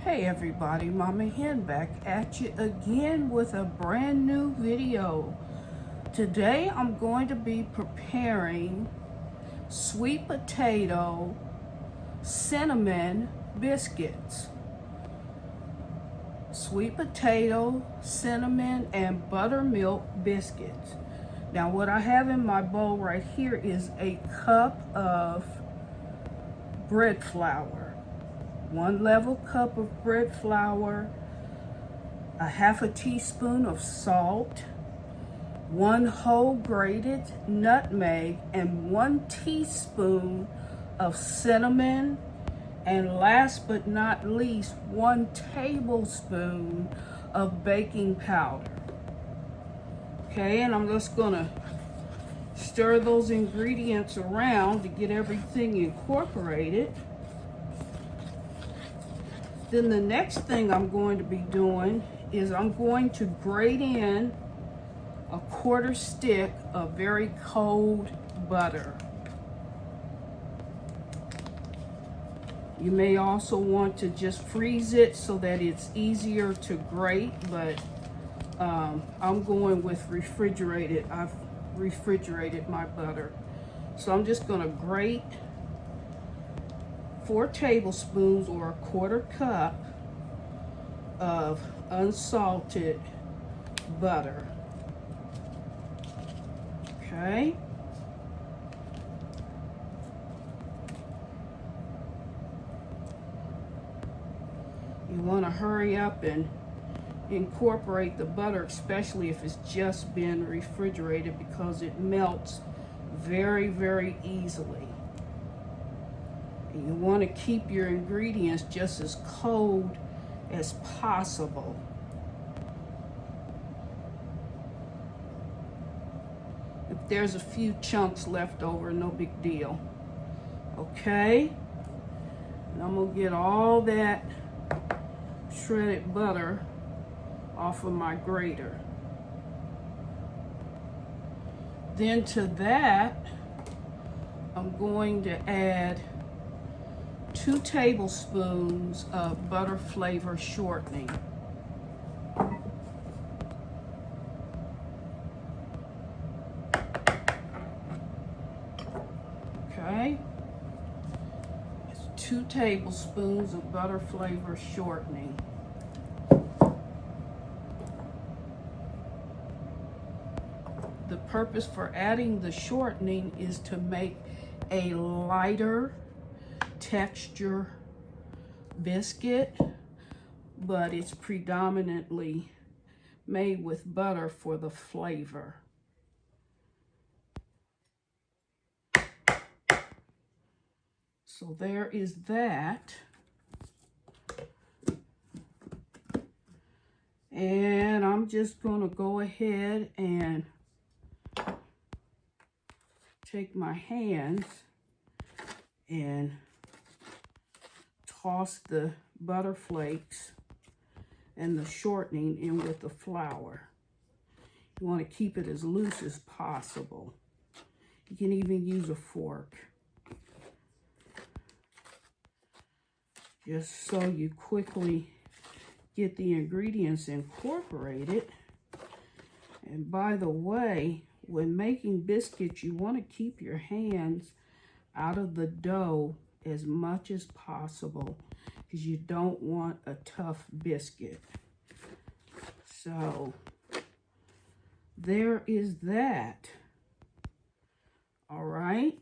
Hey everybody, Mama Hen back at you again with a brand new video. Today I'm going to be preparing sweet potato cinnamon biscuits. Sweet potato, cinnamon, and buttermilk biscuits. Now what I have in my bowl right here is a cup of bread flour. 1 level cup of bread flour, a half a teaspoon of salt, 1 whole grated nutmeg, and 1 teaspoon of cinnamon, and last but not least, 1 tablespoon of baking powder. Okay, and I'm just gonna stir those ingredients around to get everything incorporated. Then the next thing I'm going to be doing is I'm going to grate in a 1/4 stick of very cold butter. You may also want to just freeze it so that it's easier to grate, but I'm going with refrigerated. I've refrigerated my butter. So I'm just gonna grate 4 tablespoons or a 1/4 cup of unsalted butter. Okay. You want to hurry up and incorporate the butter, especially if it's just been refrigerated, because it melts very, very easily. And you want to keep your ingredients just as cold as possible. If there's a few chunks left over, no big deal. Okay? And I'm going to get all that shredded butter off of my grater. Then to that, I'm going to add 2 tablespoons of butter flavor shortening. Okay, it's 2 tablespoons of butter flavor shortening. The purpose for adding the shortening is to make a lighter texture biscuit, but it's predominantly made with butter for the flavor. So there is that. And I'm just gonna go ahead and take my hands and toss the butter flakes and the shortening in with the flour. You want to keep it as loose as possible. You can even use a fork, just so you quickly get the ingredients incorporated. And by the way, when making biscuits, you want to keep your hands out of the dough as much as possible, because you don't want a tough biscuit. So there is that. All right,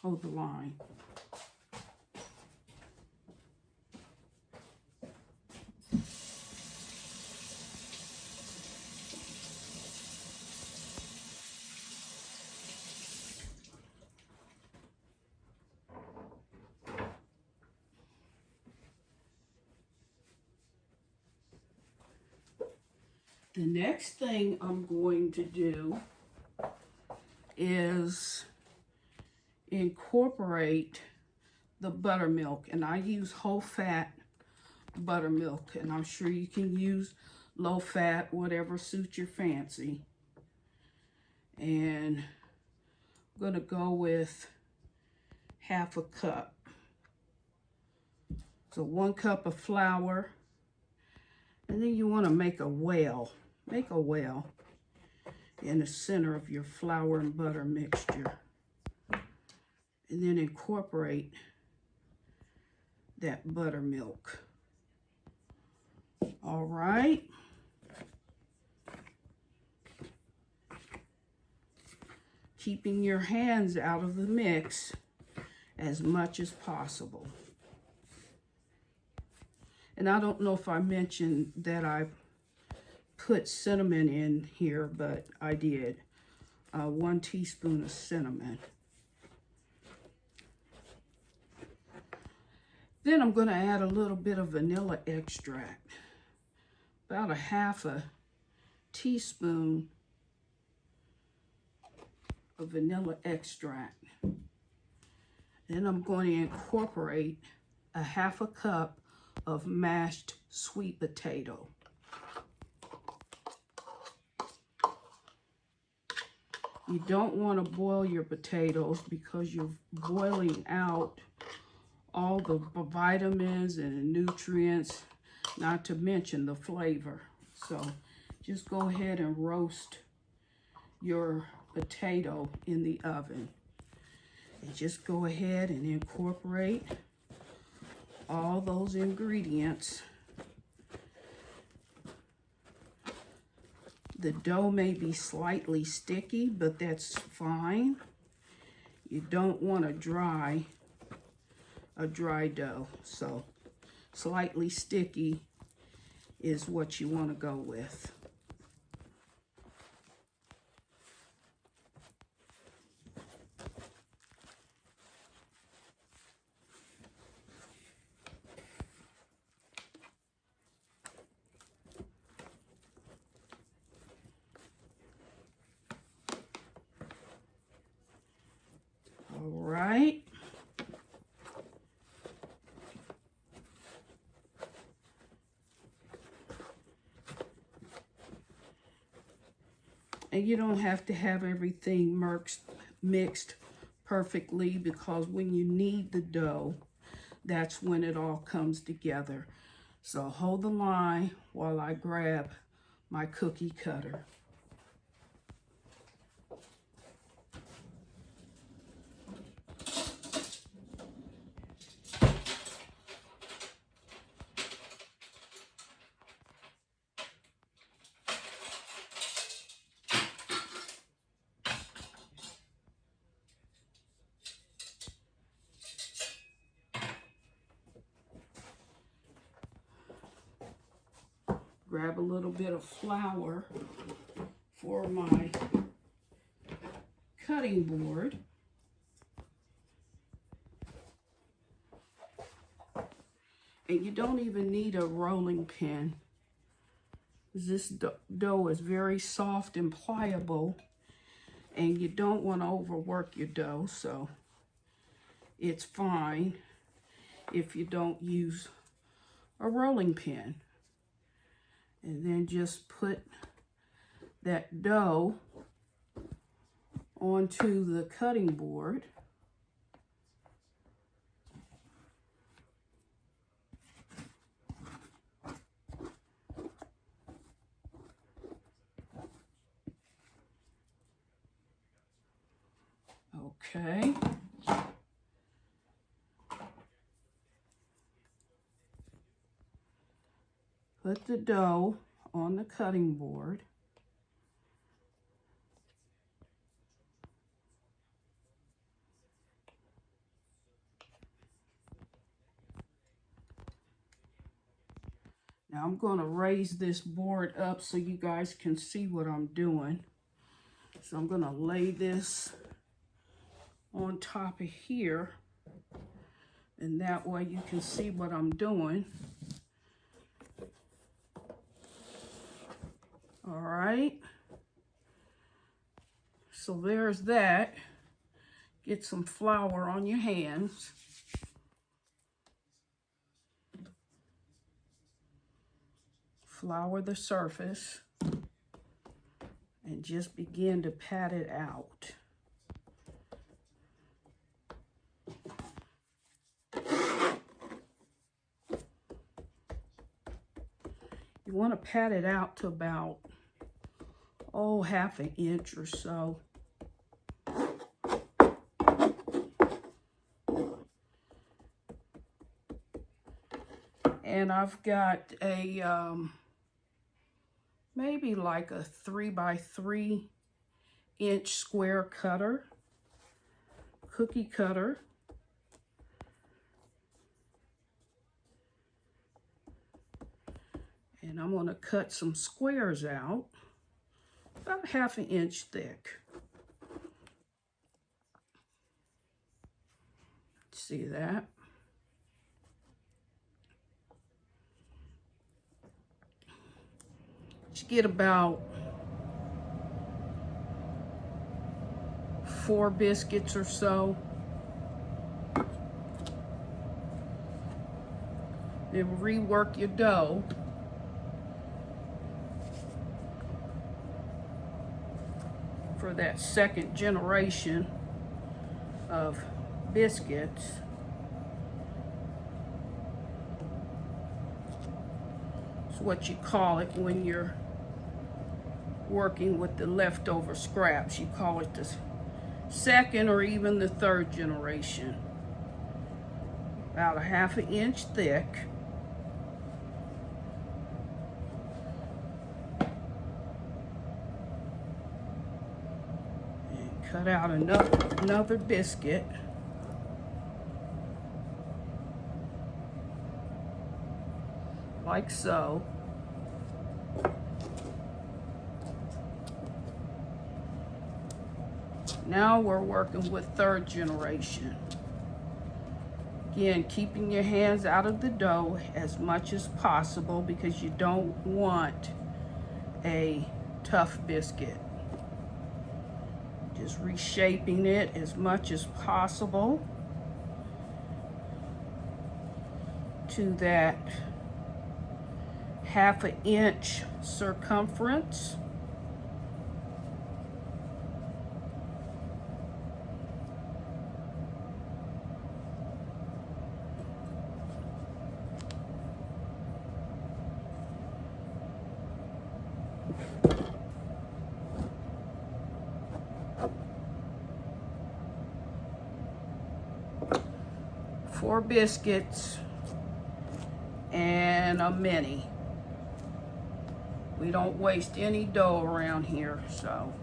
hold the line. The next thing I'm going to do is incorporate the buttermilk, and I use whole fat buttermilk, and I'm sure you can use low fat, whatever suits your fancy. And I'm gonna go with 1/2 cup. So 1 cup of flour. And then you want to make a well. Make a well in the center of your flour and butter mixture. And then incorporate that buttermilk. All right. Keeping your hands out of the mix as much as possible. And I don't know if I mentioned that I put cinnamon in here, but I did. 1 teaspoon of cinnamon. Then I'm going to add a little bit of vanilla extract. About a 1/2 teaspoon of vanilla extract. Then I'm going to incorporate a 1/2 cup of mashed sweet potato. You don't want to boil your potatoes because you're boiling out all the vitamins and the nutrients, not to mention the flavor. So just go ahead and roast your potato in the oven. And just go ahead and incorporate all those ingredients. The dough may be slightly sticky, but that's fine. You don't want a dry dough. So slightly sticky is what you want to go with. All right. And you don't have to have everything mixed perfectly, because when you knead the dough, that's when it all comes together. So hold the line while I grab my cookie cutter. Grab a little bit of flour for my cutting board. And you don't even need a rolling pin. This dough is very soft and pliable, and you don't want to overwork your dough, so it's fine if you don't use a rolling pin. And then just put that dough onto the cutting board. Okay. Put the dough on the cutting board. Now I'm going to raise this board up so you guys can see what I'm doing. So I'm going to lay this on top of here, and that way you can see what I'm doing. All right, so there's that. Get some flour on your hands. Flour the surface and just begin to pat it out. You want to pat it out to about, oh, half an inch or so. And I've got a, maybe like a 3x3 inch square cutter, cookie cutter. And I'm going to cut some squares out, about half an inch thick. See that? You get about 4 biscuits or so. Then rework your dough. For that second generation of biscuits. It's what you call it when you're working with the leftover scraps. You call it the second or even the third generation. About a half an inch thick. Cut out another biscuit. Like so. Now we're working with third generation. Again, keeping your hands out of the dough as much as possible because you don't want a tough biscuit. Just reshaping it as much as possible to that half an inch circumference. Four biscuits and a mini. We don't waste any dough around here, so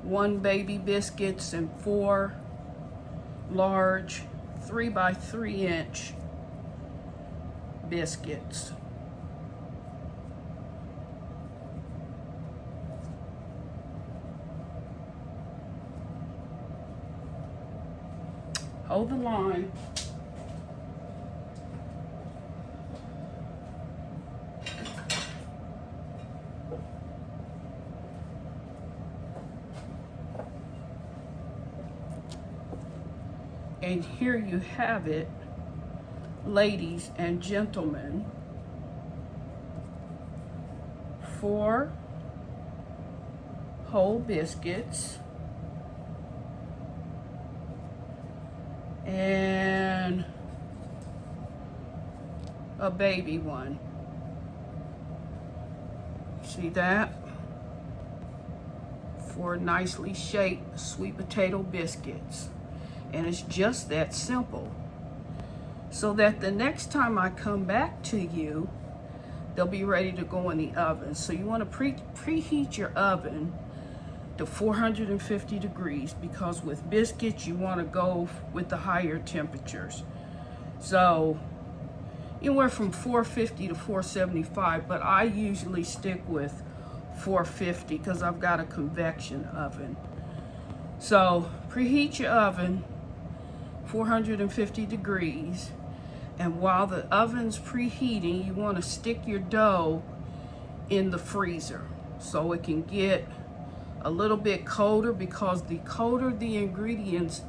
1 baby biscuits and 4 large 3x3 inch biscuits. Hold the line. And here you have it, ladies and gentlemen. 4 whole biscuits and a baby one. See that? 4 nicely shaped sweet potato biscuits. And it's just that simple. So that the next time I come back to you, they'll be ready to go in the oven. So you want to preheat your oven to 450 degrees because with biscuits you want to go with the higher temperatures. So anywhere from 450 to 475, but I usually stick with 450 because I've got a convection oven. So preheat your oven 450 degrees, and while the oven's preheating, you want to stick your dough in the freezer so it can get a little bit colder, because the colder the ingredients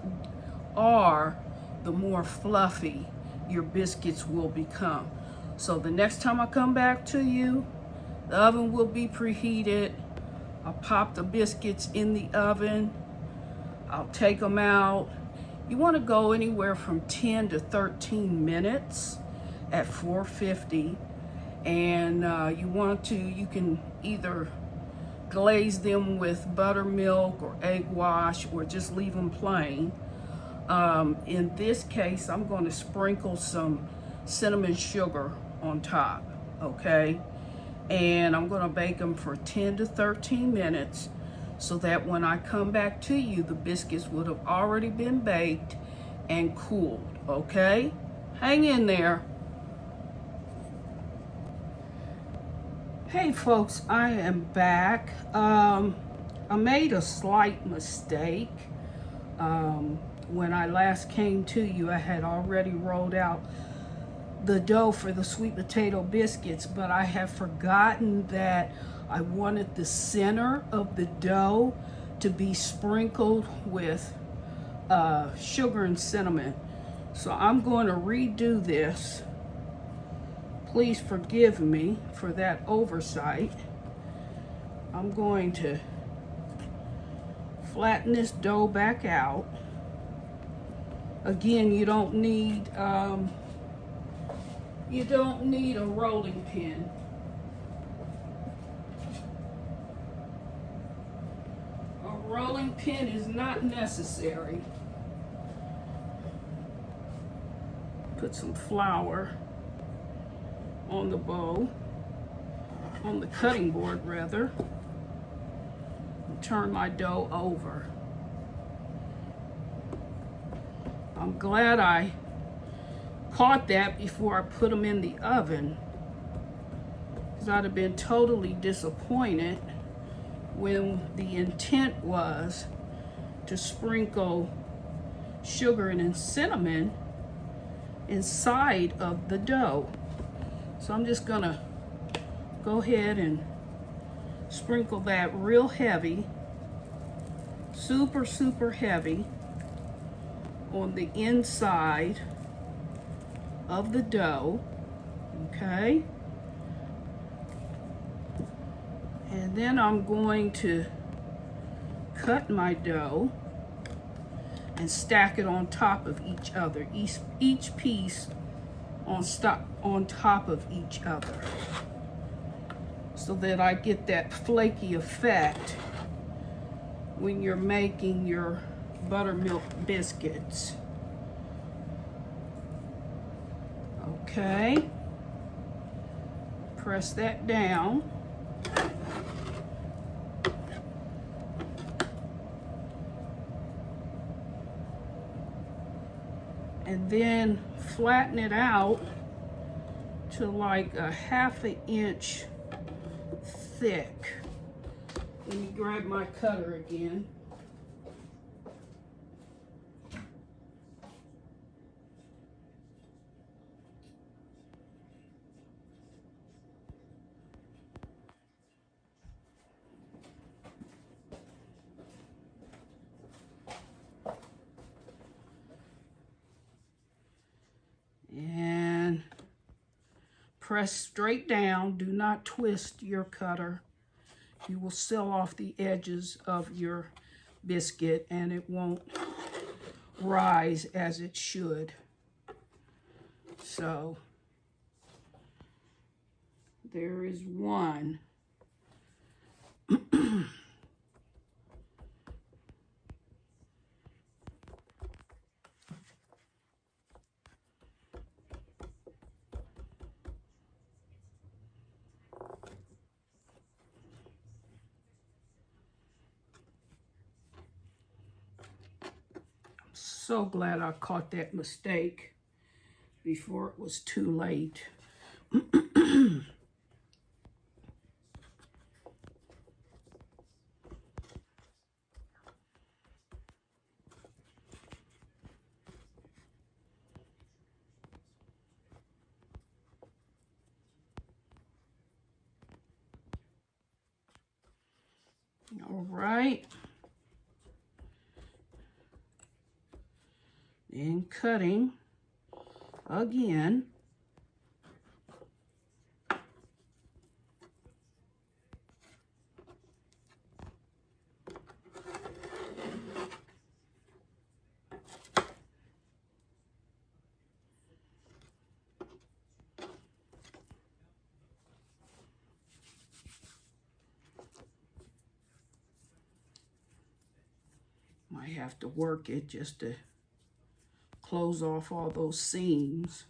are, the more fluffy your biscuits will become. So the next time I come back to you, the oven will be preheated. I'll pop the biscuits in the oven. I'll take them out. You want to go anywhere from 10 to 13 minutes at 450, And you can either glaze them with buttermilk or egg wash, or just leave them plain. In this case, I'm going to sprinkle some cinnamon sugar on top, okay? And I'm going to bake them for 10 to 13 minutes so that when I come back to you, the biscuits would have already been baked and cooled, okay? Hang in there. Hey folks, I am back. I made a slight mistake. When I last came to you, I had already rolled out the dough for the sweet potato biscuits, but I have forgotten that I wanted the center of the dough to be sprinkled with sugar and cinnamon. So I'm going to redo this. Please forgive me for that oversight. I'm going to flatten this dough back out. Again, you don't need a rolling pin. A rolling pin is not necessary. Put some flour on the bowl, on the cutting board rather, and turn my dough over. I'm glad I caught that before I put them in the oven, because I'd have been totally disappointed when the intent was to sprinkle sugar and cinnamon inside of the dough. So I'm just gonna go ahead and sprinkle that real heavy, super heavy, on the inside of the dough, okay? And then I'm going to cut my dough and stack it on top of each other, each piece on top of each other, so that I get that flaky effect when you're making your buttermilk biscuits. Okay, press that down. And then flatten it out to like a ½ inch thick. Let me grab my cutter again. And press straight down. Do not twist your cutter. You will seal off the edges of your biscuit and it won't rise as it should. So there is one. So glad I caught that mistake before it was too late. All right. And cutting again. I have to work it just to close off all those seams.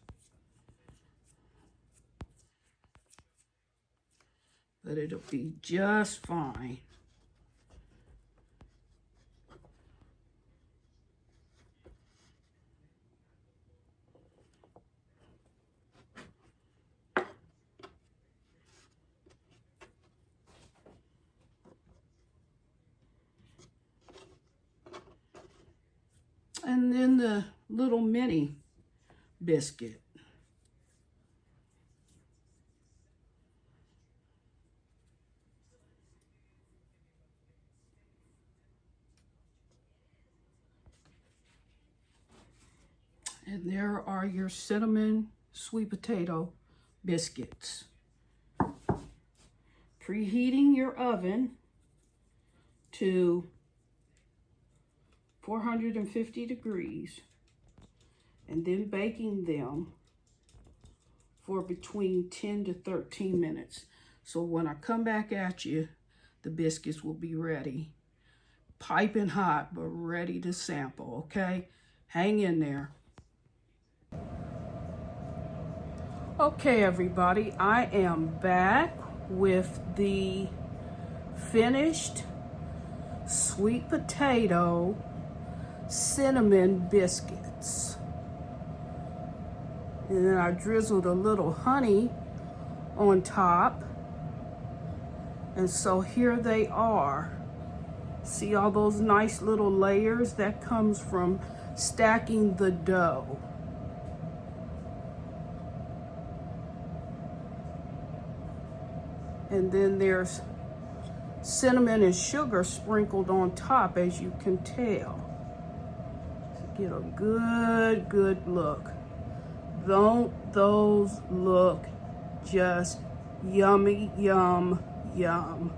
But it'll be just fine. And then the little mini biscuit. And there are your cinnamon sweet potato biscuits. Preheating your oven to 450 degrees and then baking them for between 10 to 13 minutes. So when I come back at you, the biscuits will be ready. Piping hot, but ready to sample, okay? Hang in there. Okay, everybody, I am back with the finished sweet potato cinnamon biscuits. And then I drizzled a little honey on top. And so here they are. See all those nice little layers? That comes from stacking the dough. And then there's cinnamon and sugar sprinkled on top, as you can tell. Get a good look. Don't those look just yummy, yum, yum?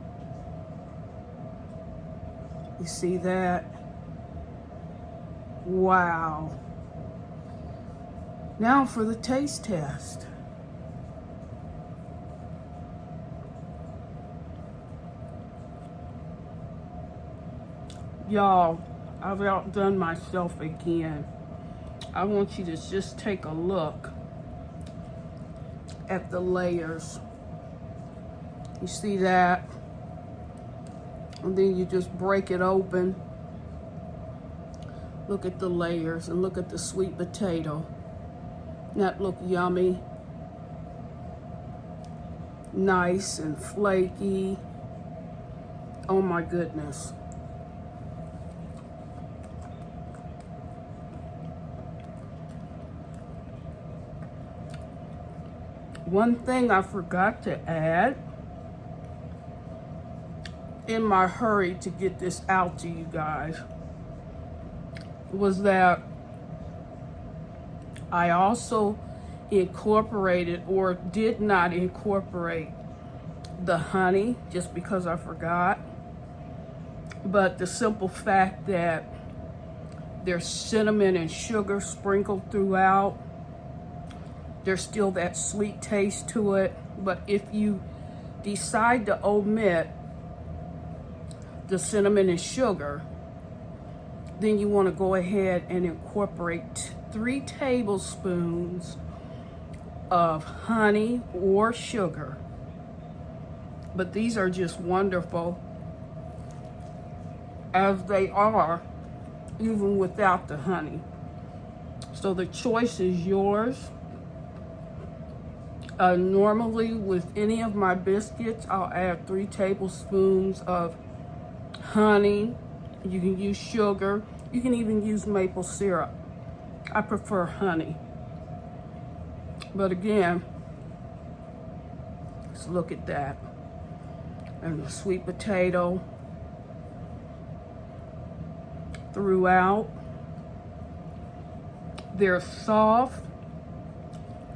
You see that? Wow. Now for the taste test. Y'all, I've outdone myself again. I want you to just take a look at the layers. You see that? And then you just break it open. Look at the layers and look at the sweet potato. That look yummy. Nice and flaky. Oh my goodness. One thing I forgot to add in my hurry to get this out to you guys was that I also incorporated, or did not incorporate, the honey, just because I forgot. But the simple fact that there's cinnamon and sugar sprinkled throughout, there's still that sweet taste to it. But if you decide to omit the cinnamon and sugar, then you want to go ahead and incorporate 3 tablespoons of honey or sugar. But these are just wonderful as they are, even without the honey. So the choice is yours. Normally with any of my biscuits, I'll add 3 tablespoons of honey. You can use sugar. You can even use maple syrup. I prefer honey. But again, let's look at that. And the sweet potato throughout. They're soft.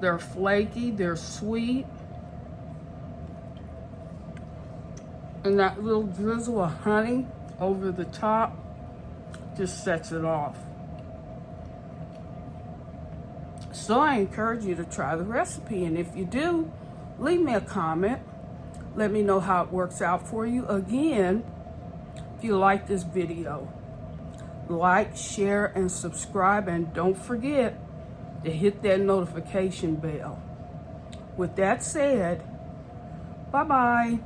They're flaky, they're sweet. And that little drizzle of honey over the top just sets it off. So I encourage you to try the recipe. And if you do, leave me a comment. Let me know how it works out for you. Again, if you like this video, like, share, and subscribe. And don't forget to hit that notification bell. With that said, bye-bye.